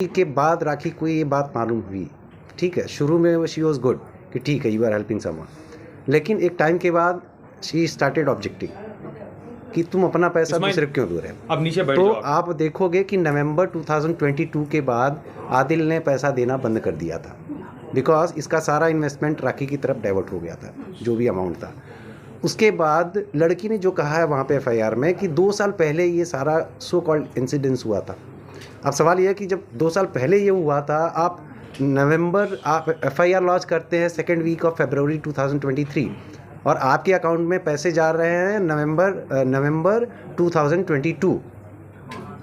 के बाद राखी को ये बात मालूम हुई, ठीक है, शुरू में शी वॉज गुड कि ठीक है यू आर हेल्पिंग समवन, लेकिन एक टाइम के बाद शी स्टार्टेड ऑब्जेक्टिंग कि तुम अपना पैसा दूसरे को क्यों दे रहे हो। अब नीचे बैठ तो जाओ। आप देखोगे कि नवंबर 2022 के बाद आदिल ने पैसा देना बंद कर दिया था, बिकॉज इसका सारा इन्वेस्टमेंट राखी की तरफ डाइवर्ट हो गया था, जो भी अमाउंट था। उसके बाद लड़की ने जो कहा है वहाँ पे एफआईआर में कि 2 साल पहले ये सारा सो कॉल्ड इंसिडेंस हुआ था। अब सवाल ये है कि जब 2 साल पहले ये हुआ था, आप एफआईआर लॉन्च करते हैं 2nd वीक ऑफ फरवरी 2023 और आपके अकाउंट में पैसे जा रहे हैं नवंबर 2022,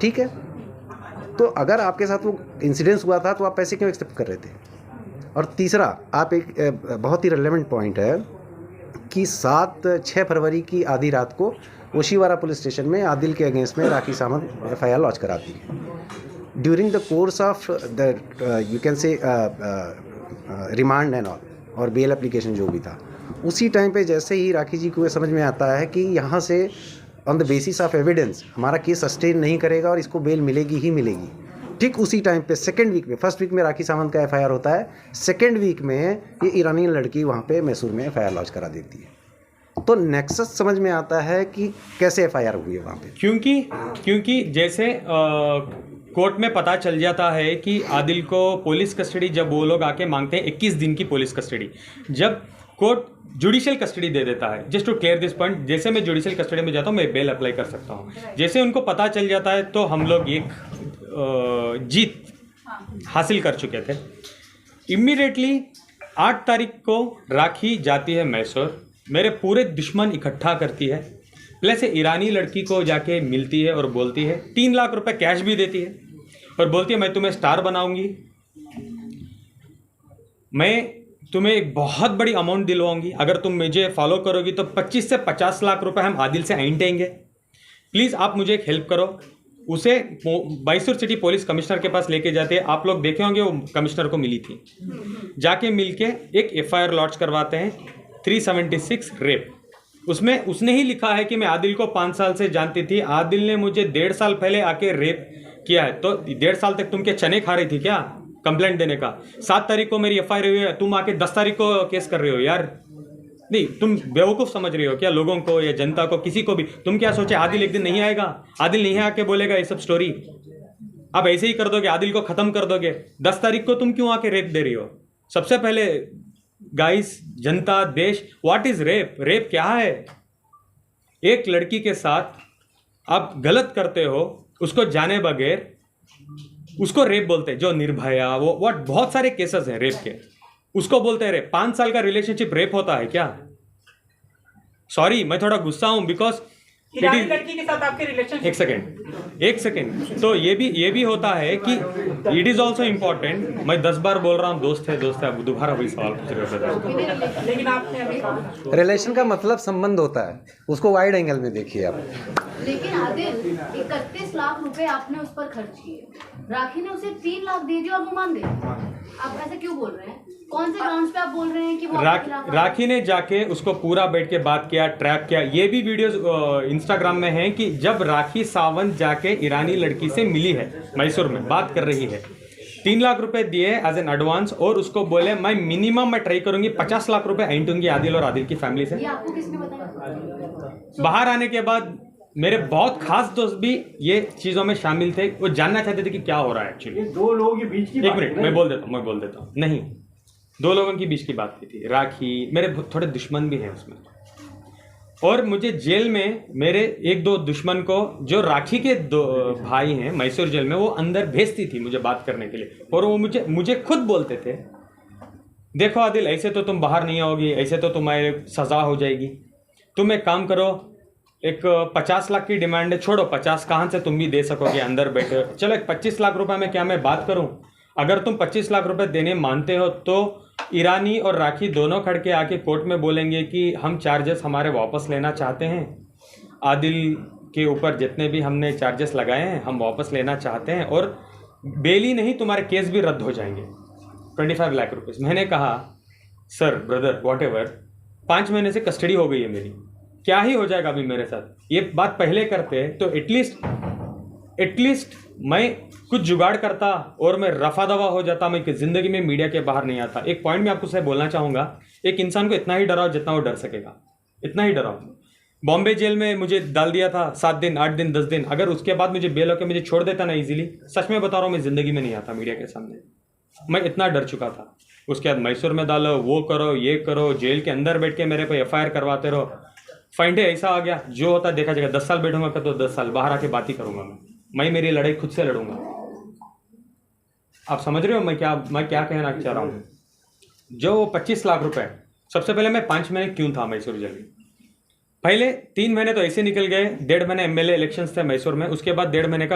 ठीक है। तो अगर आपके साथ वो इंसिडेंस हुआ था तो आप पैसे क्यों एक्सेप्ट कर रहे थे। और तीसरा, आप एक बहुत ही रेलेवेंट पॉइंट है कि 6 फरवरी की आधी रात को ओशीवारा पुलिस स्टेशन में आदिल के अगेंस्ट में राखी सावंत एफआईआर लॉन्च कराती है। During the course of the you can say remand and all और बेल एप्लीकेशन जो भी था, उसी टाइम पे जैसे ही राखी जी को ये समझ में आता है कि यहाँ से on the basis of evidence हमारा केस सस्टेन नहीं करेगा और इसको बेल मिलेगी ही मिलेगी, ठीक उसी टाइम पे 2nd वीक में, 1st वीक में राखी सावंत का एफआईआर होता है, 2nd वीक में ये ईरानी लड़की वहाँ पे मैसूर में एफआईआर लॉन्च करा देती है। तो नेक्सस समझ में आता है कि कैसे एफआईआर हुई है वहाँ पे, क्योंकि जैसे कोर्ट में पता चल जाता है कि आदिल को पुलिस कस्टडी, जब वो लोग आके मांगते हैं 21 दिन की पुलिस कस्टडी, जब कोर्ट जुडिशियल कस्टडी दे देता है, just to clear this point, जैसे मैं जुडिशियल कस्टडी में जाता हूँ मैं बेल अप्लाई कर सकता हूँ, जैसे उनको पता चल जाता है तो हम लोग एक जीत हासिल कर चुके थे। इमीडिएटली 8 तारीख को राखी जाती है मैसूर, मेरे पूरे दुश्मन इकट्ठा करती है, प्लस ईरानी लड़की को जाके मिलती है और बोलती है, 3 लाख रुपए कैश भी देती है और बोलती है मैं तुम्हें स्टार बनाऊंगी, मैं तुम्हें एक बहुत बड़ी अमाउंट दिलवाऊंगी, अगर तुम मुझे फॉलो करोगी तो 25 से 50 लाख रुपए हम आदिल से ऐंठेंगे, प्लीज़ आप मुझे एक हेल्प करो। उसे मैसूर सिटी पुलिस कमिश्नर के पास लेके जाते हैं, आप लोग देखे होंगे वो कमिश्नर को मिली थी, जाके मिलके एक एफआईआर लॉन्च करवाते हैं 376 रेप। उसमें उसने ही लिखा है कि मैं आदिल को 5 साल से जानती थी, आदिल ने मुझे 1.5 साल पहले आके रेप किया है, तो 1.5 साल तक तुम क्या चने खा रही थी क्या कंप्लेंट देने का। 7 तारीख को मेरी एफआईआर हुई है, तुम आके 10 तारीख को केस कर रहे हो यार। नहीं, तुम बेवकूफ़ समझ रही हो क्या लोगों को या जनता को, किसी को भी। तुम क्या सोचे आदिल एक दिन नहीं आएगा, आदिल नहीं आके बोलेगा ये सब स्टोरी, आप ऐसे ही कर दोगे, आदिल को ख़त्म कर दोगे। 10 तारीख को तुम क्यों आके रेप दे रही हो। सबसे पहले गाइस, जनता, देश, व्हाट इज रेप, रेप क्या है। एक लड़की के साथ आप गलत करते हो, उसको जाने बगैर, उसको रेप बोलते हैं। जो निर्भया, वो व्हाट, बहुत सारे केसेस हैं रेप के, उसको बोलते हैं रेप। 5 साल का रिलेशनशिप रेप होता है क्या। सॉरी, मैं थोड़ा गुस्सा हूं बिकॉज लड़की के साथ आपके रिलेशनशिप, एक सेकेंड, तो ये भी होता है कि इट इज ऑल्सो इम्पोर्टेंट। मैं 10 बार बोल रहा हूँ दोस्त है, अब दोबारा वही सवाल पूछ रहे हो। लेकिन आपने अभी रिलेशन का मतलब संबंध होता है, उसको वाइड एंगल में देखिए आप। लेकिन आदिल 31 लाख रुपए आपने उस पर खर्च किए, राखी ने उसे 3 लाख दे दिए और वो मान गए। आप ऐसे क्यों बोल रहे हैं, कौन से ग्राउंड्स पे आप बोल रहे हैं कि वो राखी ने जाके उसको पूरा बैठ के बात किया, ट्रैप किया। ये भी वीडियोस इंस्टाग्राम में है कि जब राखी सावंत जाके ईरानी लड़की से मिली है मैसूर में, बात कर रही है, 3 लाख रुपए दिए एज एन एडवांस और उसको बोले मैं मिनिमम मैं ट्राई करूंगी 50 लाख रुपए ऐंठूंगी आदिल और आदिल की फैमिली से। ये आपको किसने बताया। बाहर आने के बाद मेरे बहुत खास दोस्त भी ये चीजों में शामिल थे, वो जानना चाहते थे कि क्या हो रहा है एक्चुअली। 2 लोगों के बीच की एक मिनट, मैं बोल देता हूँ। नहीं, 2 लोगों के बीच की बात की थी। राखी, मेरे थोड़े दुश्मन भी हैं उसमें, और मुझे जेल में मेरे 1-2 दुश्मन को, जो राखी के 2 भाई हैं मैसूर जेल में, वो अंदर भेजती थी मुझे बात करने के लिए, और वो मुझे खुद बोलते थे देखो आदिल, ऐसे तो तुम बाहर नहीं आओगी, ऐसे तो तुम्हारे सजा हो जाएगी, तुम एक काम करो, एक 50 लाख की डिमांड है, छोड़ो 50 कहाँ से तुम भी दे सकोगे, अंदर बैठे, चलो एक 25 लाख रुपए में क्या मैं बात करूं। अगर तुम 25 लाख रुपए देने मानते हो तो ईरानी और राखी दोनों खड़ के आके कोर्ट में बोलेंगे कि हम चार्जेस हमारे वापस लेना चाहते हैं, आदिल के ऊपर जितने भी हमने चार्जेस लगाए हैं हम वापस लेना चाहते हैं, और बेल ही नहीं तुम्हारे केस भी रद्द हो जाएंगे, 25 लाख रुपीज़। मैंने कहा सर, ब्रदर, व्हाटएवर, 5 महीने से कस्टडी हो गई है मेरी, क्या ही हो जाएगा अभी मेरे साथ। ये बात पहले करते तो एटलीस्ट एटलीस्ट मैं कुछ जुगाड़ करता और मैं रफा दवा हो जाता, मैं ज़िंदगी में मीडिया के बाहर नहीं आता। एक पॉइंट मैं आपको से बोलना चाहूँगा, एक इंसान को इतना ही डराओ जितना वो डर सकेगा, इतना ही डराओ। बॉम्बे जेल में मुझे डाल दिया था 7 दिन, 8 दिन, 10 दिन। अगर उसके बाद मुझे बेल होकर मुझे छोड़ देता ना इजीली, सच में बता रहा हूँ मैं ज़िंदगी में नहीं आता मीडिया के सामने। मैं इतना डर चुका था। उसके बाद मैसूर में डालो, वो करो, ये करो, जेल के अंदर बैठ के मेरे पे FIR करवाते रहो। फाइंडे ऐसा आ गया, जो होता देखा जाएगा। 10 साल बैठूंगा तो 10 साल बाहर आके बात ही करूंगा। मैं मेरी लड़ाई खुद से लड़ूंगा। आप समझ रहे हो मैं क्या कहना चाह रहा हूँ? जो 25 लाख रुपए, सबसे पहले मैं 5 महीने क्यों था मैसूर जेल में? पहले 3 महीने तो ऐसे निकल गए, 1.5 महीने MLA इलेक्शंस थे मैसूर में, उसके बाद 1.5 महीने का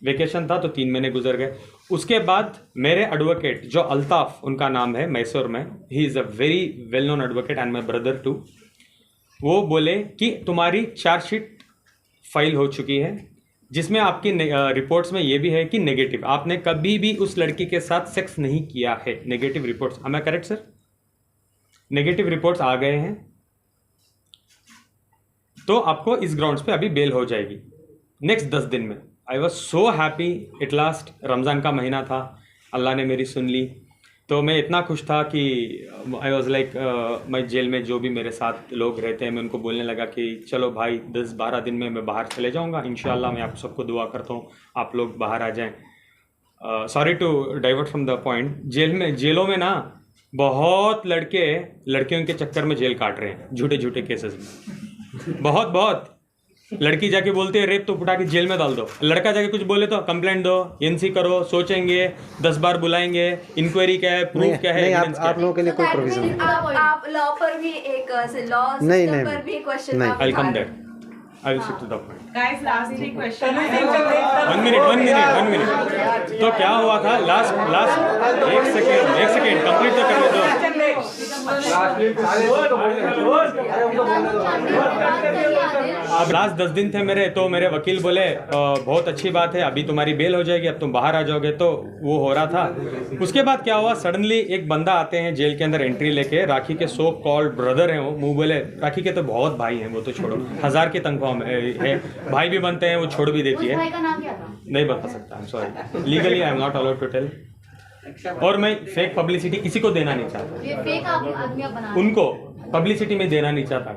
वेकेशन था तो 3 महीने गुजर गए। उसके बाद मेरे एडवोकेट जो अल्ताफ उनका नाम है मैसूर में, he is a very well known advocate and my brother too, वो बोले कि तुम्हारी चार्जशीट फाइल हो चुकी है, जिसमें आपकी रिपोर्ट्स में ये भी है कि नेगेटिव, आपने कभी भी उस लड़की के साथ सेक्स नहीं किया है। Negative reports, am I correct sir? Negative reports आ गए हैं, तो आपको इस ग्राउंड्स पे अभी बेल हो जाएगी नेक्स्ट 10 दिन में। I was so happy at last. Ramzan का महीना था, अल्लाह ने मेरी सुन ली, तो मैं इतना खुश था कि आई वॉज लाइक, मैं जेल में जो भी मेरे साथ लोग रहते हैं, मैं उनको बोलने लगा कि चलो भाई 10-12 दिन में मैं बाहर चले जाऊंगा इंशाल्लाह। मैं आप सबको दुआ करता हूँ आप लोग बाहर आ जाएं। Sorry to divert from the point. जेलों में ना बहुत लड़के लड़कियों के चक्कर में जेल काट रहे हैं, झूठे झूठे केसेस में। बहुत लड़की जाके बोलती है रेप, तो उठा के जेल में डाल दो। लड़का जाके कुछ बोले तो कंप्लेंट दो, NC करो, सोचेंगे 10 बार बुलाएंगे, इंक्वायरी क्या है, प्रूफ क्या है, नहीं, एविडेंस क्या आप लोगों के लिए कोई प्रोविजन नहीं। आप लॉ पर भी एक लॉ नहीं, सिस्टम नहीं, पर भी क्वेश्चन नहीं। आप आई कम उठा that, I will stick to the point. Guys, last 3 questions. 1 minute. तो क्या हुआ था लास्ट एक सेकेंड कंप्लीट तो करने दो। अब लास्ट 10 दिन थे मेरे, तो मेरे वकील बोले बहुत अच्छी बात है, अभी तुम्हारी बेल हो जाएगी, अब तुम बाहर आ जाओगे। तो वो हो रहा था। उसके बाद क्या हुआ, सडनली एक बंदा आते हैं जेल के अंदर एंट्री लेके, राखी के सो कॉल्ड ब्रदर हैं वो। मुँह बोले, राखी के तो बहुत भाई हैं, वो तो छोड़ो, 1000 की तनख्वाह है, भाई भी बनते हैं, वो छोड़ भी देती उस है। भाई का नाम क्या था? नहीं बता सकता, I am sorry, legally I am not allowed to tell. और मैं फेक पब्लिसिटी किसी को देना नहीं चाहता, ये फेक आदमी आप बना रहे हैं। उनको पब्लिसिटी में देना नहीं चाहता।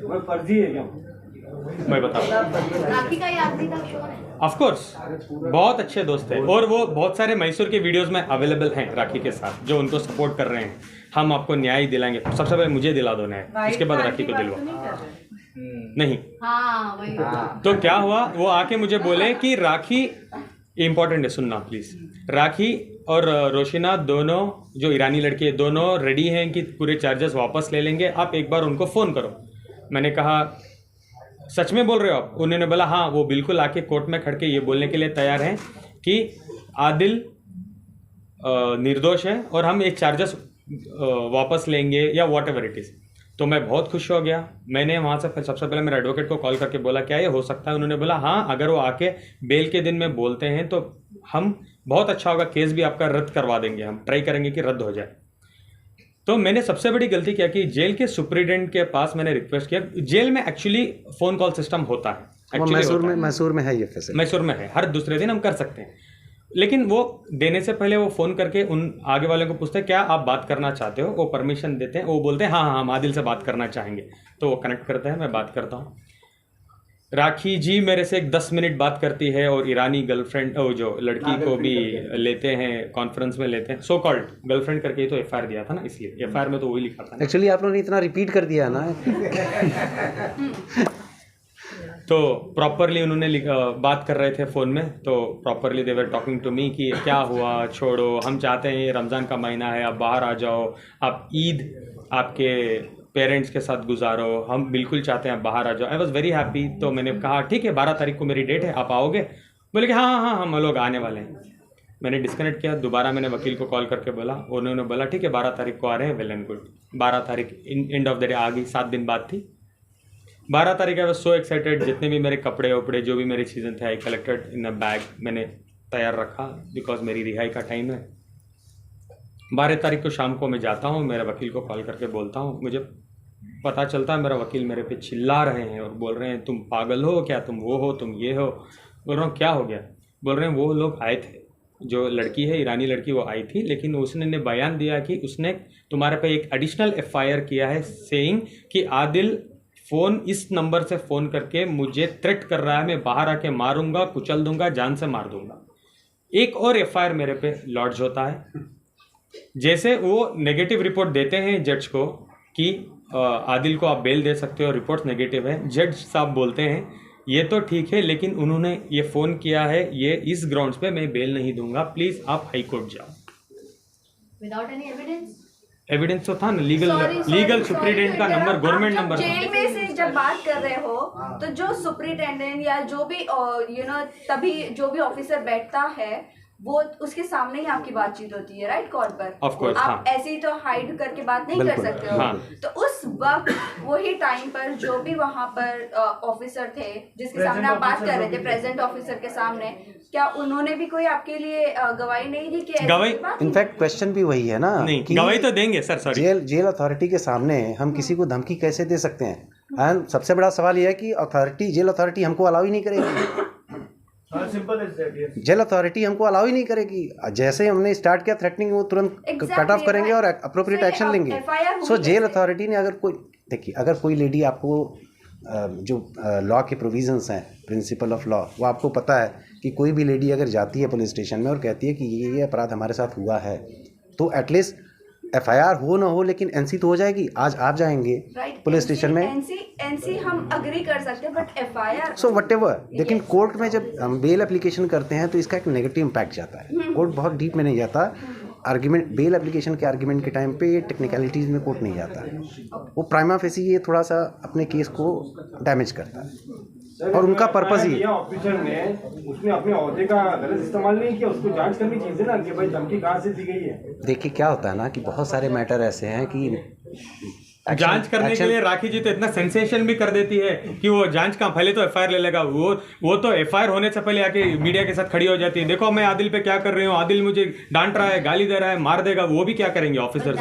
वो फर्जी है क्या? मैं बता रहा राखी का ये आदमी था, कौन है? ऑफ कोर्स बहुत अच्छे दोस्त हैं, और वो बहुत सारे मैसूर के वीडियोस में अवेलेबल हैं राखी के साथ, जो उनको सपोर्ट कर रहे हैं। हम आपको न्याय दिलाएंगे। सबसे पहले मुझे दिला दो न्याय, उसके बाद राखी को दिलवा। नहीं, हाँ वही। तो क्या हुआ, वो आके मुझे बोले कि राखी, इंपॉर्टेंट है सुनना प्लीज, राखी और रोशिना दोनों जो ईरानी लड़की है, दोनों रेडी हैं कि पूरे चार्जेस वापस ले लेंगे, आप एक बार उनको फ़ोन करो। मैंने कहा सच में बोल रहे हो आप? उन्होंने बोला हाँ, वो बिल्कुल आके कोर्ट में खड़ के ये बोलने के लिए तैयार हैं कि आदिल निर्दोष है और हम ये चार्जेस वापस लेंगे या वॉट एवर इट इज़। तो मैं बहुत खुश हो गया। मैंने वहाँ से सबसे पहले मेरे एडवोकेट को कॉल करके बोला क्या ये हो सकता है? उन्होंने बोला हाँ, अगर वो आके बेल के दिन में बोलते हैं तो हम बहुत अच्छा होगा, केस भी आपका रद्द करवा देंगे, हम ट्राई करेंगे कि रद्द हो जाए। तो मैंने सबसे बड़ी गलती क्या की, जेल के सुप्रिटेंडेंट के पास मैंने रिक्वेस्ट किया। जेल में एक्चुअली फ़ोन कॉल सिस्टम होता है, मैसूर में है ये फैसिलिटी, मैसूर में है, हर दूसरे दिन हम कर सकते हैं। लेकिन वो देने से पहले वो फ़ोन करके उन आगे वालों को पूछते हैं क्या आप बात करना चाहते हो, वो परमिशन देते हैं, वो बोलते हैं हाँ हाँ हम आदिल से बात करना चाहेंगे, तो वो कनेक्ट करते हैं, मैं बात करता हूँ। राखी जी मेरे से 10 मिनट बात करती है और ईरानी गर्लफ्रेंड, वो जो लड़की को भी लेते हैं कॉन्फ्रेंस में, लेते हैं, सो कॉल्ड गर्लफ्रेंड करके ही तो FIR दिया था ना, इसलिए FIR में तो वही लिखा था। एक्चुअली आप लोगों ने इतना रिपीट कर दिया ना। तो प्रॉपरली उन्होंने बात कर रहे थे फ़ोन में, तो properly they were talking to me कि क्या हुआ, छोड़ो, हम चाहते हैं ये रमज़ान का महीना है, आप बाहर आ जाओ, आप ईद आपके पेरेंट्स के साथ गुजारो, हम बिल्कुल चाहते हैं आप बाहर आ जाओ। I was very happy. तो मैंने कहा ठीक है 12 तारीख को मेरी डेट है, आप आओगे? बोले कि हाँ हाँ हाँ हम लोग आने वाले हैं। मैंने डिस्कनेक्ट किया, दोबारा मैंने वकील को कॉल करके बोला, उन्होंने बोला ठीक है 12 तारीख को आ रहे हैं, वेल एंड गुड। 12 तारीख एंड ऑफ द डे आ गई, 7 दिन बाद थी 12 तारीख। आई वॉज सो एक्साइटेड, जितने भी मेरे कपड़े वपड़े जो भी मेरी चीज़ें थे, I collected in a bag, मैंने तैयार रखा बिकॉज मेरी रिहाई का टाइम है। 12 तारीख को शाम को मैं जाता हूँ, मेरे वकील को कॉल करके बोलता हूँ मुझे पता चलता है मेरा वकील मेरे पे चिल्ला रहे हैं और बोल रहे हैं तुम पागल हो क्या, तुम वो हो, तुम ये हो। बोल रहा हूँ क्या हो गया? बोल रहे हैं वो लोग आए थे, जो लड़की है ईरानी लड़की वो आई थी, लेकिन उसने ने बयान दिया कि उसने तुम्हारे पे एक एडिशनल FIR किया है सेइंग कि आदिल फ़ोन इस नंबर से फ़ोन करके मुझे थ्रेट कर रहा है, मैं बाहर आके मारूंगा, कुचल दूंगा, जान से मार दूंगा। एक और FIR मेरे पे लॉन्च होता है। जैसे वो नेगेटिव रिपोर्ट देते हैं जज को कि आदिल को आप बेल दे सकते हो, रिपोर्ट नेगेटिव है, जज साहब बोलते हैं ये तो ठीक है, लेकिन उन्होंने ये फ़ोन किया है ये इस ग्राउंड्स पे मैं बेल नहीं दूंगा, प्लीज़ आप हाई कोर्ट जाओ। Without any evidence? एविडेंस तो था ना, लीगल सुप्रिटेंडेंट का नंबर, गवर्नमेंट नंबर। जेल में से जब बात कर रहे हो तो जो सुप्रिटेंडेंट या जो भी तभी जो भी ऑफिसर बैठता है वो उसके सामने ही आपकी बातचीत होती है, राइट? कॉल पर ऑफ कोर्स, आप हाँ। ऐसे ही तो हाइड करके बात नहीं कर सकते हो। हाँ। तो उस वक्त वही टाइम पर जो भी वहाँ पर ऑफिसर थे जिसके सामने आप बात कर रहे थे, प्रेजेंट ऑफिसर के सामने, क्या उन्होंने भी कोई आपके लिए गवाही नहीं दी कि गवाही? इनफैक्ट क्वेश्चन भी वही है ना, नहीं, कि गवाही तो देंगे सर, सॉरी। जेल अथॉरिटी के सामने हम किसी को धमकी कैसे दे सकते हैं? एंड सबसे बड़ा सवाल यह है कि जेल अथॉरिटी हमको अलाउ ही नहीं करेगी। जेल अथॉरिटी हमको अलाउ ही नहीं करेगी। जैसे ही हमने स्टार्ट किया थ्रेटनिंग, वो तुरंत कट ऑफ करेंगे और अप्रोप्रिएट एक्शन लेंगे। सो जेल अथॉरिटी ने अगर कोई, देखिए, अगर कोई लेडी आपको जो लॉ के प्रोविजंस हैं, प्रिंसिपल ऑफ लॉ, वो आपको पता है कि कोई भी लेडी अगर जाती है पुलिस स्टेशन में और कहती है कि ये अपराध हमारे साथ हुआ है, तो एटलीस्ट FIR हो ना हो लेकिन NC तो हो जाएगी। आज आप जाएंगे पुलिस स्टेशन में, NC हम अग्री कर सकते हैं, बट FIR सो व्हाटएवर। लेकिन कोर्ट में जब हम बेल एप्लीकेशन करते हैं तो इसका एक नेगेटिव इम्पैक्ट जाता है। कोर्ट बहुत डीप में नहीं जाता। आर्ग्यूमेंट, बेल एप्लीकेशन के आर्ग्यूमेंट के टाइम पे ये टेक्निकलिटीज़ में कोर्ट नहीं जाता है। वो प्राइमा फेसी ये थोड़ा सा अपने केस को डैमेज करता है और उनका पर्पस ही, ऑफिसर ने उसने अपने ओहदे का गलत इस्तेमाल नहीं किया, उसको जांच करनी चाहिए ना कि भाई धमकी कहाँ से दी गई है। देखिए क्या होता है ना कि बहुत सारे मैटर ऐसे हैं कि जांच करने के लिए राखी जी तो इतना सेंसेशन भी कर देती है कि वो जांच का पहले तो FIR ले लेगा, वो तो FIR होने से पहले आके मीडिया के साथ खड़ी हो जाती है, देखो मैं आदिल पे क्या कर रही हूँ, आदिल मुझे डांट रहा है, गाली दे रहा है, मार देगा। वो भी क्या करेंगे ऑफिसर्स?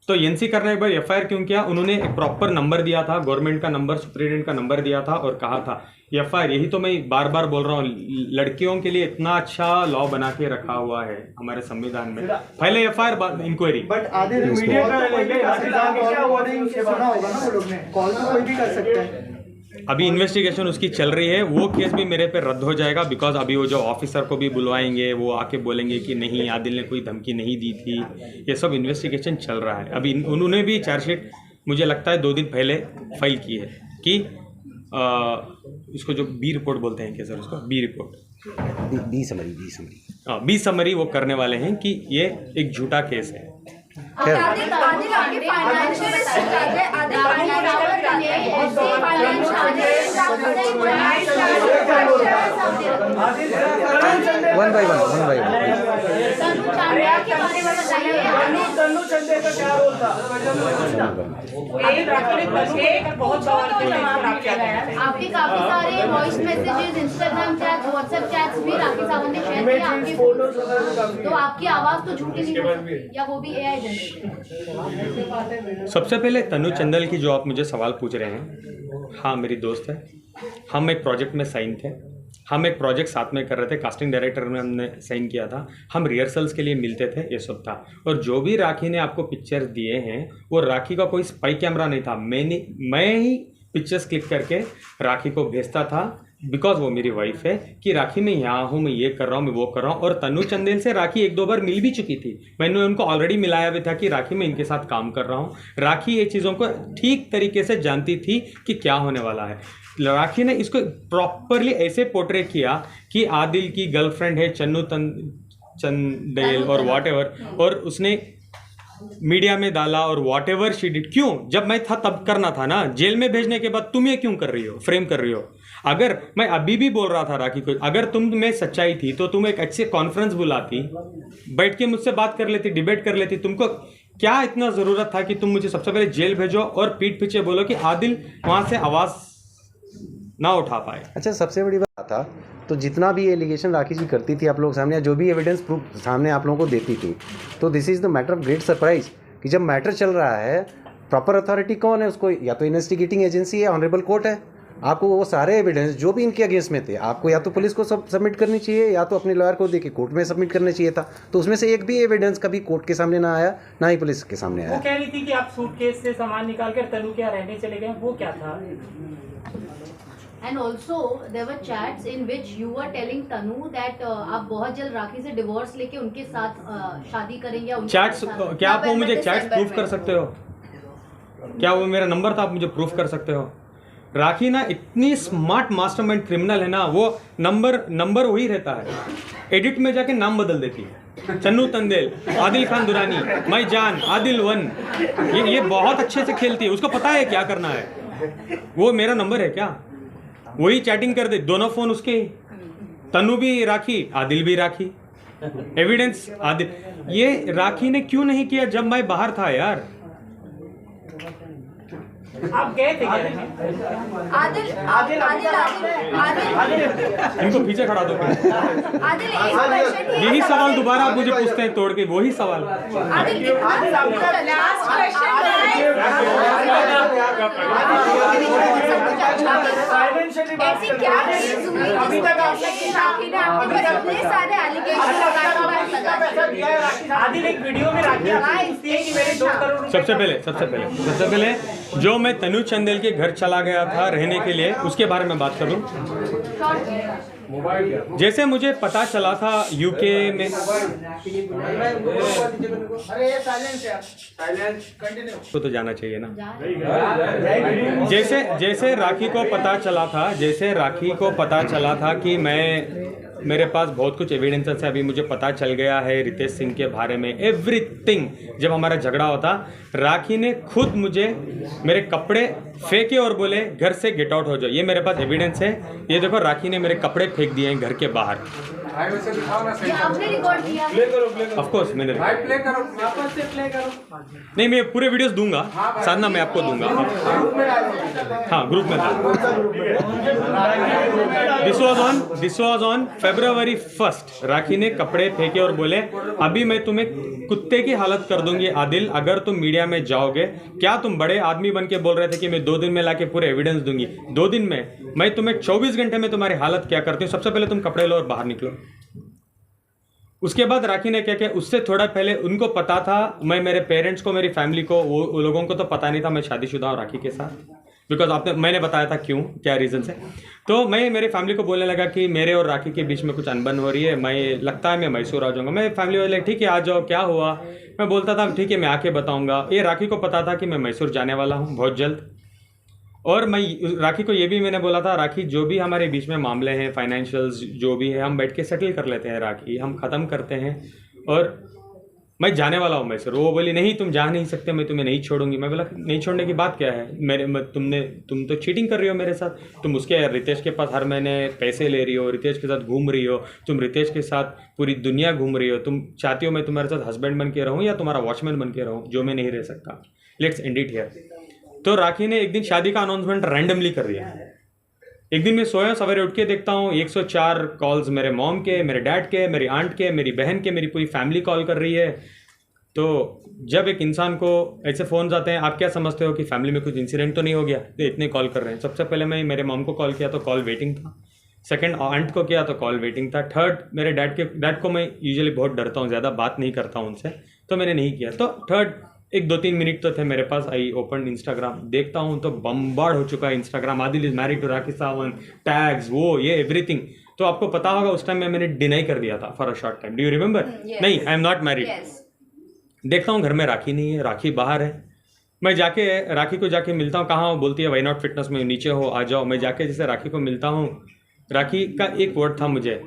तो NC करने के बाद FIR क्यों किया? उन्होंने एक प्रॉपर नंबर दिया था, गवर्नमेंट का नंबर, सुप्रीटेंडेंट का नंबर दिया था और कहा था FIR। यही तो मैं बार बार बोल रहा हूँ, लड़कियों के लिए इतना अच्छा लॉ बना के रखा हुआ है हमारे संविधान में, पहले FIR इंक्वायरी। बट आधे मीडिया का सुना होगा ना, वो लोग ने कॉल तो कोई भी कर सकते हैं। अभी इन्वेस्टिगेशन उसकी चल रही है, वो केस भी मेरे पे रद्द हो जाएगा, बिकॉज अभी वो जो ऑफिसर को भी बुलवाएंगे, वो आके बोलेंगे कि नहीं आदिल ने कोई धमकी नहीं दी थी। ये सब इन्वेस्टिगेशन चल रहा है। अभी उन्होंने भी चार्जशीट मुझे लगता है 2 दिन पहले फाइल की है कि इसको जो B रिपोर्ट बोलते हैं, क्या सर उसको, B रिपोर्ट, बी समरी वो करने वाले हैं कि ये एक झूठा केस है। वन बाय वन तनु चंदे का क्या रोल था? आपके काफी सारे voice messages, Instagram chats, WhatsApp chats भी राखी सावंत ने शेयर किए आपके फोन, तो आपकी आवाज तो झूठी नहीं हो सकती, या वो भी AI जनरेटेड? सबसे पहले तनु चंदल की जो आप मुझे सवाल पूछ रहे हैं, हाँ मेरी दोस्त है, हम एक प्रोजेक्ट में साइन थे, हम एक प्रोजेक्ट साथ में कर रहे थे, कास्टिंग डायरेक्टर में हमने साइन किया था, हम रिहर्सल्स के लिए मिलते थे, ये सब था। और जो भी राखी ने आपको पिक्चर्स दिए हैं वो राखी का कोई स्पाई कैमरा नहीं था, मैं ही पिक्चर्स क्लिक करके राखी को भेजता था, बिकॉज वो मेरी वाइफ है, कि राखी मैं यहाँ हूँ, मैं ये कर रहा हूँ, मैं वो कर रहा हूँ। और तनु चंदेल से राखी 1-2 बार मिल भी चुकी थी, मैंने उनको ऑलरेडी मिलाया भी था कि राखी मैं इनके साथ काम कर रहा हूँ। राखी ये चीज़ों को ठीक तरीके से जानती थी कि क्या होने वाला है। राखी ने इसको प्रॉपरली ऐसे पोर्ट्रे किया कि आदिल की गर्लफ्रेंड है चन्नू चंदेल और वॉटएवर, और उसने मीडिया में डाला और वॉटएवर शी डिड। क्यों? जब मैं था तब करना था ना, जेल में भेजने के बाद तुम ये क्यों कर रही हो, फ्रेम कर रही हो? अगर मैं अभी भी बोल रहा था राखी को, अगर तुम में सच्चाई थी तो तुम एक अच्छे कॉन्फ्रेंस बुलाती, बैठ के मुझसे बात कर लेती, डिबेट कर लेती। तुमको क्या इतना ज़रूरत था कि तुम मुझे सबसे पहले जेल भेजो और पीठ पीछे बोलो कि आदिल वहाँ से आवाज़ ना उठा पाए? अच्छा, सबसे बड़ी बात था तो जितना भी एलिगेशन राखी जी करती थी आप लोग सामने, जो भी एविडेंस प्रूफ सामने आप लोगों को देती थी, तो this is the matter of great surprise कि जब मैटर चल रहा है प्रॉपर अथॉरिटी कौन है उसको, या तो इन्वेस्टिगेटिंग एजेंसी है, ऑनरेबल कोर्ट है। आपको वो सारे एविडेंस जो भी इनके अगेंस्ट में थे, आपको या तो पुलिस को सब सबमिट करनी चाहिए, या तो अपने लॉयर को देके कोर्ट में सबमिट करना चाहिए था। तो उसमें से एक भी एविडेंस कभी कोर्ट के सामने ना आया, ना ही पुलिस के सामने वो आया। कह रही थी कि आप सूटकेस से सामान निकाल कर तनु के यहाँ रहने चले गए, वो क्या था? And also there were chats in which you were telling Tanu that आप बहुत जल्द राखी से डिवोर्स लेके उनके साथ शादी करेंगे या उनके चैट्स, साथ। क्या आप वो मुझे नवंबर चैट्स दिसंबर प्रूफ कर में। सकते हो? क्या वो मेरा नंबर था, आप मुझे प्रूफ कर सकते हो? राखी ना इतनी स्मार्ट मास्टरमाइंड क्रिमिनल है ना, वो नंबर वही रहता है, एडिट में जाके नाम बदल देती है। चन्नू तंदेल, आदिल खान दुरानी, मैं जान, आदिल वन, ये बहुत अच्छे से खेलती है, उसको पता है क्या करना है। वो मेरा नंबर है क्या? वही चैटिंग कर दे, दोनों फोन उसके ही, तनु भी राखी, आदिल भी राखी, एविडेंस आदिल। ये राखी ने क्यों नहीं किया जब मैं बाहर था यार? आप गए थे क्या? आदिल आदिल आदिल आदिल आदिल इनको पीछे खड़ा दो। आदिल एक क्वेश्चन यही सवाल दोबारा आप मुझे पूछते हैं तोड़ के, वही सवाल। आदिल लास्ट क्वेश्चन ऐसी क्या चीज हुई अभी तक जिसकी राखी ने आपके ऊपर इतने सारे एलिगेशन लगाए? आदिल एक वीडियो में राखी आपसे पूछती है कि मेरे 2 करोड़ रुपए सबसे पहले जो मैं तनु चंदेल के घर चला गया था रहने के लिए, उसके बारे में बात करूं। जैसे मुझे पता चला था यूके में, तो जाना चाहिए ना। जैसे राखी को पता चला था कि मेरे पास बहुत कुछ एविडेंसेस है, अभी मुझे पता चल गया है रितेश सिंह के बारे में एवरीथिंग। जब हमारा झगड़ा होता, राखी ने खुद मुझे मेरे कपड़े फेंके और बोले घर से गेट आउट हो जाओ। ये मेरे पास एविडेंस है, ये देखो राखी ने मेरे कपड़े फेंक दिए हैं घर के बाहर। ये आपने रिकॉर्ड किया है? ऑफ कोर्स मैंने नहीं, मैं पूरे वीडियोस दूंगा साधना, मैं आपको दूंगा। हाँ, ग्रुप में था। This was on February 1st। राखी ने कपड़े फेंके और बोले अभी मैं तुम्हें कुत्ते की हालत कर दूंगी आदिल, अगर तुम मीडिया में जाओगे। क्या तुम बड़े आदमी बन के बोल रहे थे कि मैं 2 दिन में लाके पूरे एविडेंस दूंगी? 2 दिन में मैं तुम्हें 24 घंटे में तुम्हारी हालत क्या करती हूँ। सबसे पहले तुम कपड़े लो और बाहर निकलो। उसके बाद राखी ने क्या किया, उससे थोड़ा पहले उनको पता था, मैं मेरे पेरेंट्स को, मेरी फैमिली को, वो लोगों को तो पता नहीं था मैं शादीशुदा हूँ राखी के साथ, बिकॉज मैंने बताया था क्यों, क्या रीज़न से। तो मैं मेरी फैमिली को बोलने लगा कि मेरे और राखी के बीच में कुछ अनबन हो रही है, मैं लगता है मैं मैसूर आ जाऊँगा। मैं फैमिली वाले ठीक है आ जाओ, क्या हुआ? मैं बोलता था ठीक है मैं आके बताऊँगा। ये राखी को पता था कि मैं मैसूर जाने वाला हूँ बहुत जल्द। और मैं राखी को ये भी मैंने बोला था, राखी जो भी हमारे बीच में मामले हैं, फाइनेंशियल्स जो भी है, हम बैठ के सेटल कर लेते हैं राखी, हम ख़त्म करते हैं और मैं जाने वाला हूँ मैसूर। वो बोली नहीं तुम जा नहीं सकते, मैं तुम्हें नहीं छोड़ूंगी। मैं बोला नहीं छोड़ने की बात क्या है, तुम तो चीटिंग कर रही हो मेरे साथ, तुम उसके रितेश के पास हर महीने पैसे ले रही हो, रितेश के साथ घूम रही हो, तुम रितेश के साथ पूरी दुनिया घूम रही हो, तुम चाहती हो मैं तुम्हारे साथ हस्बैंड बन के रहूँ या तुम्हारा वॉचमैन बन के रहूँ, जो मैं नहीं रह सकता। Let's end it here. तो राखी ने एक दिन शादी का अनाउंसमेंट रैंडमली कर दिया। एक दिन मैं सोया, सवेरे उठ के देखता हूँ 104 कॉल्स मेरे मॉम के, मेरे डैड के, मेरी आंट के, मेरी बहन के, मेरी पूरी फैमिली कॉल कर रही है। तो जब एक इंसान को ऐसे फ़ोन्स आते हैं, आप क्या समझते हो कि फैमिली में कुछ इंसिडेंट तो नहीं हो गया, तो इतने कॉल कर रहे हैं। सबसे पहले मैं मेरे मॉम को कॉल किया तो कॉल वेटिंग था, सेकंड आंट को किया तो कॉल वेटिंग था, थर्ड मेरे डैड को मैं यूजुअली बहुत डरता हूँ, ज़्यादा बात नहीं करता हूँ उनसे, तो मैंने नहीं किया। तो थर्ड 1-2-3 मिनट तो थे मेरे पास, आई ओपन इंस्टाग्राम, देखता हूँ तो बम्बार्ड हो चुका है Instagram, Adil is married to Rakhi Sawant, tags, वो ये एवरीथिंग। तो आपको पता होगा उस टाइम मैंने डिनाई कर दिया था for a short time, do you remember? नहीं, आई एम नॉट मैरिड। देखता हूँ घर में राखी नहीं है, राखी बाहर है। मैं जाके राखी को जाके मिलता हूँ, कहाँ हो? बोलती है वाई नॉट फिटनेस में नीचे हो, आ जाओ। मैं जाके जैसे राखी को मिलता हूँ, राखी का एक वर्ड था मुझे,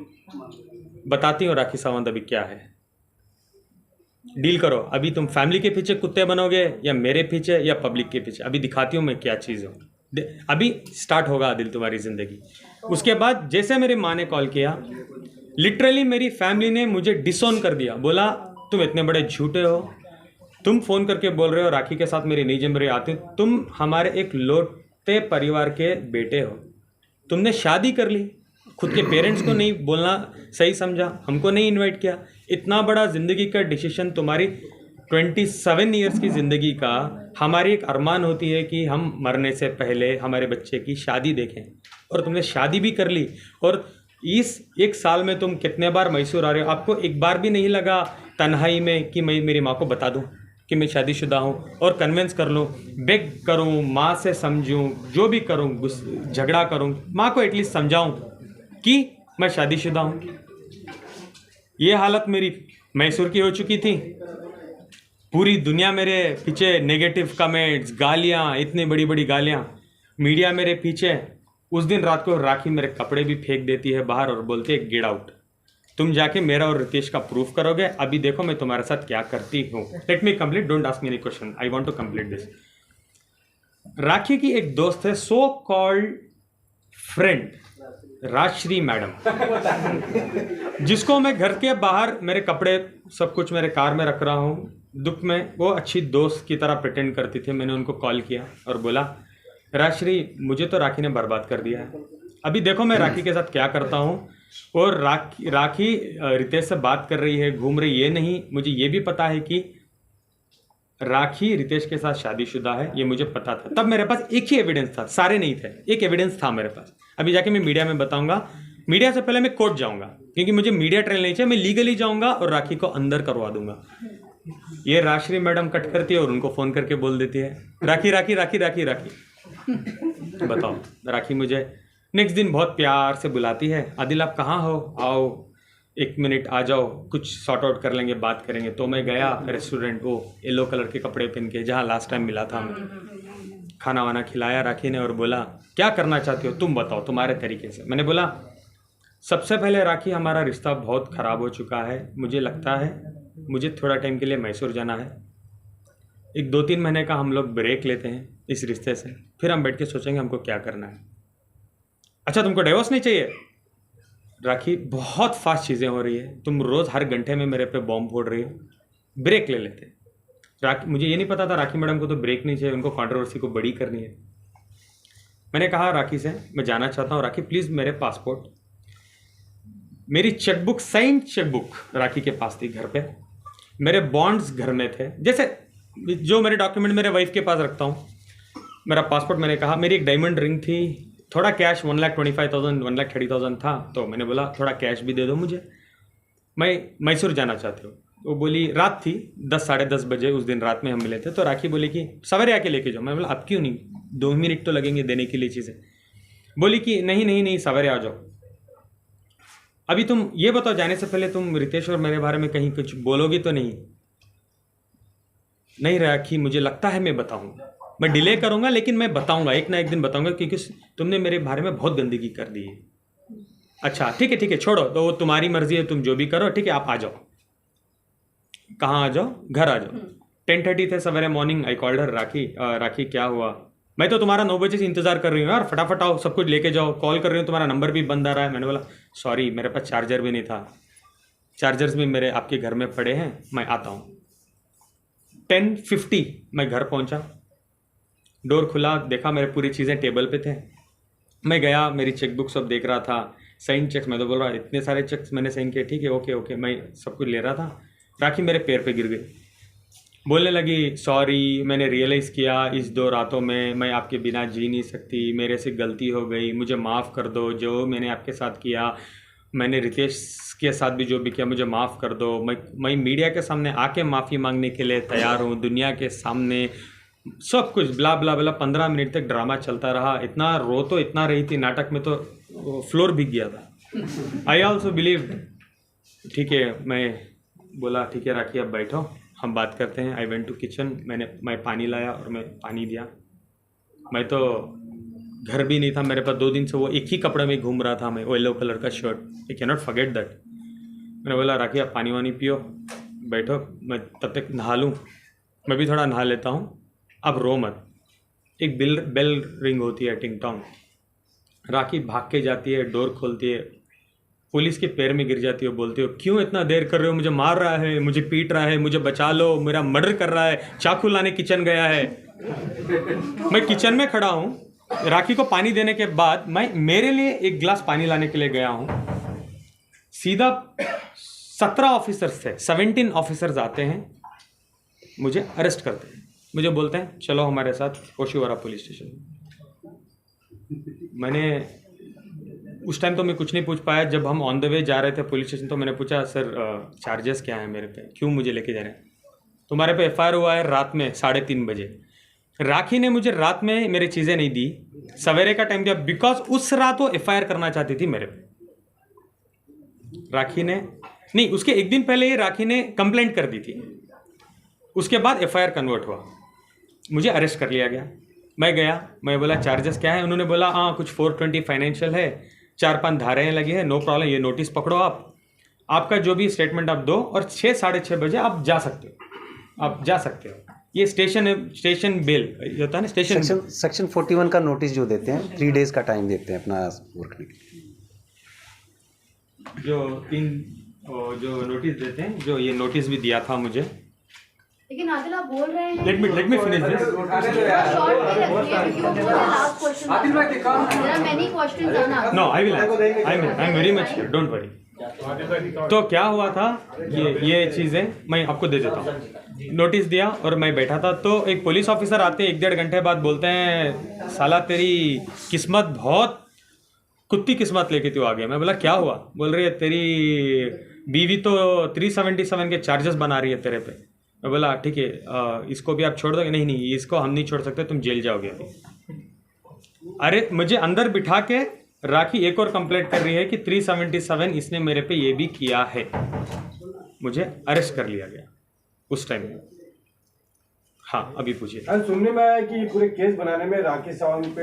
बताती हूँ राखी सावंत अभी क्या है, डील करो। अभी तुम फैमिली के पीछे कुत्ते बनोगे या मेरे पीछे या पब्लिक के पीछे, अभी दिखाती हूँ मैं क्या चीज़ हूँ। अभी स्टार्ट होगा आदिल तुम्हारी ज़िंदगी। उसके बाद जैसे मेरी माँ ने कॉल किया, लिटरली मेरी फैमिली ने मुझे डिसोन कर दिया, बोला तुम इतने बड़े झूठे हो, तुम फ़ोन करके बोल रहे हो राखी के साथ मेरी नई जम रही आती, तुम हमारे एक लौटे परिवार के बेटे हो, तुमने शादी कर ली, खुद के पेरेंट्स को नहीं बोलना सही समझा, हमको नहीं इनवाइट किया, इतना बड़ा ज़िंदगी का डिसीजन तुम्हारी 27 ईयर्स की ज़िंदगी का हमारी एक अरमान होती है कि हम मरने से पहले हमारे बच्चे की शादी देखें, और तुमने शादी भी कर ली। और इस एक साल में तुम कितने बार मैसूर आ रहे हो, आपको एक बार भी नहीं लगा तन्हाई में कि मैं मेरी माँ को बता दूँ कि मैं शादीशुदा हूँ और कन्विंस कर लूँ, बेग करूँ, माँ से समझूँ, जो भी करूँ, झगड़ा करूँ, माँ को एटलीस्ट समझाऊँ कि मैं शादीशुदा हूँ। ये हालत मेरी मैसूर की हो चुकी थी। पूरी दुनिया मेरे पीछे, नेगेटिव कमेंट्स, गालियाँ, इतनी बड़ी बड़ी गालियाँ, मीडिया मेरे पीछे। उस दिन रात को राखी मेरे कपड़े भी फेंक देती है बाहर और बोलती है गेट आउट, तुम जाके मेरा और रितेश का प्रूफ करोगे, अभी देखो मैं तुम्हारे साथ क्या करती हूँ। Let me complete, don't ask me any question, I want to complete this. Rakhi की एक दोस्त है, so called friend, Rajshree madam, जिसको मैं घर के बाहर मेरे कपड़े सब कुछ मेरे कार में रख रहा हूँ। दुख में वो अच्छी दोस्त की तरह प्रिटेंड करती थी। मैंने उनको कॉल किया और बोला, राजश्री, मुझे तो राखी ने बर्बाद कर दिया है, अभी देखो मैं राखी के साथ क्या करता हूँ। और राखी रितेश से बात कर रही है, घूम रही, ये नहीं, मुझे ये भी पता है कि राखी रितेश के साथ शादीशुदा है, ये मुझे पता था। तब मेरे पास एक ही एविडेंस था, सारे नहीं थे, एक एविडेंस था मेरे पास। अभी जाके मैं मीडिया में बताऊंगा। मीडिया से पहले मैं कोर्ट जाऊंगा, क्योंकि मुझे मीडिया ट्रेल नहीं चाहिए, मैं लीगली जाऊंगा और राखी को अंदर करवा दूंगा। ये राजश्री मैडम कट करती है और उनको फ़ोन करके बोल देती है, राखी राखी राखी राखी राखी। बताओ, राखी मुझे नेक्स्ट दिन बहुत प्यार से बुलाती है, आदिल आप कहाँ हो, आओ 1 मिनट आ जाओ, कुछ सॉर्ट आउट कर लेंगे, बात करेंगे। तो मैं गया रेस्टोरेंट, वो येलो कलर के कपड़े पहन के, जहाँ लास्ट टाइम मिला था मैं। खाना वाना खिलाया राखी ने और बोला, क्या करना चाहती हो तुम बताओ, तुम्हारे तरीके से। मैंने बोला, सबसे पहले राखी, हमारा रिश्ता बहुत ख़राब हो चुका है, मुझे लगता है मुझे थोड़ा टाइम के लिए मैसूर जाना है, एक 2-3 महीने का हम लोग ब्रेक लेते हैं इस रिश्ते से, फिर हम बैठ के सोचेंगे हमको क्या करना है। अच्छा, तुमको डिवोर्स नहीं चाहिए? राखी, बहुत फास्ट चीज़ें हो रही है, तुम रोज़ हर घंटे में मेरे पे बॉम्ब फोड़ रही हो, ब्रेक ले लेते। राखी, मुझे ये नहीं पता था राखी मैडम को तो ब्रेक नहीं चाहिए, उनको कंट्रोवर्सी को बड़ी करनी है। मैंने कहा राखी से, मैं जाना चाहता हूँ, राखी प्लीज़ मेरे पासपोर्ट, मेरी चेकबुक, साइन चेकबुक राखी के पास थी घर पे, मेरे बॉन्ड्स घर में थे, जैसे जो मेरे डॉक्यूमेंट मेरे वाइफ के पास रखता हूँ, मेरा पासपोर्ट। मैंने कहा, मेरी एक डायमंड रिंग थी, थोड़ा कैश 1,25,000 1,30,000 था, तो मैंने बोला थोड़ा कैश भी दे दो मुझे, मैं मैसूर जाना चाहती हूँ। वो बोली, रात थी 10 साढ़े 10 बजे, उस दिन रात में हम मिले थे। तो राखी बोली कि सवेरे आके लेके जाओ। मैं बोला, अब क्यों नहीं, 2 मिनट तो लगेंगे देने के लिए चीज़ें। बोली कि नहीं नहीं नहीं, सवेरे आ जाओ। अभी तुम ये बताओ, जाने से पहले तुम रितेश और मेरे बारे में कहीं कुछ बोलोगी तो नहीं? नहीं राखी, मुझे लगता है मैं बताऊंगा, मैं डिले करूंगा लेकिन मैं बताऊंगा, एक ना एक दिन बताऊंगा, क्योंकि तुमने मेरे बारे में बहुत गंदगी कर दी है। अच्छा ठीक है छोड़ो, तो वो तुम्हारी मर्जी है, तुम जो भी करो, ठीक है आप आ जाओ। कहाँ आ जाओ? घर आ जाओ। 10:30 थे सवेरे मॉर्निंग। आई कॉल्ड हर, राखी क्या हुआ? मैं तो तुम्हारा 9 बजे से इंतजार कर रही हूँ यार, फटाफट आओ, सब कुछ लेके जाओ, कॉल कर रही हूँ, तुम्हारा नंबर भी बंद आ रहा है। मैंने बोला सॉरी, मेरे पास चार्जर भी नहीं था, चार्जर्स भी मेरे आपके घर में पड़े हैं, मैं आता हूँ। 10:50 मैं घर पहुँचा, डोर खुला, देखा मेरे पूरी चीज़ें टेबल पे थे। मैं गया, मेरी चेकबुक सब देख रहा था, साइन चेक्स, मैं तो बोल रहा इतने सारे चेक्स मैंने साइन किए, ठीक है ओके, मैं सब कुछ ले रहा था। राखी मेरे पैर पे गिर गई, बोलने लगी सॉरी, मैंने रियलाइज़ किया इस 2 रातों में मैं आपके बिना जी नहीं सकती, मेरे से गलती हो गई, मुझे माफ़ कर दो, जो मैंने आपके साथ किया, मैंने रितेश के साथ भी जो भी किया, मुझे माफ़ कर दो। मैं मीडिया के सामने आके माफ़ी मांगने के लिए तैयार हूँ, दुनिया के सामने, सब कुछ ब्ला ब्ला ब्ला। 15 मिनट तक ड्रामा चलता रहा। इतना रो तो इतना रही थी, नाटक में तो फ्लोर भीग गया था। आई ऑल्सो बिलीव, ठीक है, मैं बोला ठीक है राखी अब बैठो, हम बात करते हैं। आई वेंट टू किचन, मैं पानी लाया और मैं पानी दिया। मैं तो घर भी नहीं था मेरे पास, 2 दिन से वो एक ही कपड़े में घूम रहा था मैं, वो येलो कलर का shirt. I can not forget that. मैंने बोला राखी आप पानी वानी पियो, बैठो, मैं तब तक नहा लूँ, मैं भी थोड़ा नहा लेता हूँ, अब रो मत। एक बेल रिंग होती है, टिंग टोंग। राखी भाग के जाती है, डोर खोलती है, पुलिस के पैर में गिर जाती है, बोलती हो क्यों इतना देर कर रहे हो, मुझे मार रहा है, मुझे पीट रहा है, मुझे बचा लो, मेरा मर्डर कर रहा है, चाकू लाने किचन गया है। मैं किचन में खड़ा हूँ, राखी को पानी देने के बाद मैं मेरे लिए एक गिलास पानी लाने के लिए गया हूँ। सीधा 17 ऑफिसर्स थे, 17 ऑफिसर्स आते हैं, मुझे अरेस्ट करते हैं, मुझे बोलते हैं चलो हमारे साथ ओशिवारा पुलिस स्टेशन। मैंने उस टाइम तो मैं कुछ नहीं पूछ पाया। जब हम ऑन द वे जा रहे थे पुलिस स्टेशन तो मैंने पूछा सर चार्जेस क्या हैं मेरे पे, क्यों मुझे लेके जा रहे हैं? तुम्हारे पे एफआईआर हुआ है रात में 3:30 बजे। राखी ने मुझे रात में मेरी चीज़ें नहीं दी, सवेरे का टाइम दिया, बिकॉज उस रात वो एफआईआर करना चाहती थी मेरे पे। राखी ने नहीं, उसके एक दिन पहले ही राखी ने कंप्लेंट कर दी थी, उसके बाद एफआईआर कन्वर्ट हुआ, मुझे अरेस्ट कर लिया गया। मैं गया, मैं बोला चार्जेस क्या है? उन्होंने बोला हाँ कुछ 420 फाइनेंशियल है, 4-5 धाराएँ लगी है, नो प्रॉब्लम, ये नोटिस पकड़ो आपका जो भी स्टेटमेंट आप दो और 6-6:30 बजे आप जा सकते हो, आप जा सकते हो। ये स्टेशन बेल ये होता है ना, सेक्शन 41 का नोटिस जो देते हैं 3 डेज का टाइम देते हैं अपना वर्क करने के लिए। जो नोटिस देते हैं, जो ये नोटिस भी दिया था मुझे। लेकिन आदिल आप बोल रहे हैं, let me finish this. Short में रखिए क्योंकि वो बोले लास्ट क्वेश्चन। आदिल भाई देयर आर मेनी क्वेश्चंस आना। No I am very much here, don't worry. तो क्या हुआ था, ये चीज़ें मैं आपको दे देता हूँ। नोटिस दिया और मैं बैठा था, तो एक पुलिस ऑफिसर आते 1-1.5 घंटे बाद बोलते हैं साला तेरी किस्मत बहुत कुत्ती किस्मत लेके तू आ गया। मैं बोला क्या हुआ? बोल रही है तेरी बीवी तो 377 के चार्जेस बना रही है तेरे पे। मैं बोला ठीक है, इसको भी आप छोड़ दोगे? नहीं इसको हम नहीं छोड़ सकते, तुम जेल जाओगे अभी। अरे मुझे अंदर बिठा के राखी एक और कंप्लेंट कर रही है कि 377 इसने मेरे पे ये भी किया है। मुझे अरेस्ट कर लिया गया उस टाइम में। हाँ अभी पूछिए। सुनने में आया कि पूरे केस बनाने में राखी सावंत पे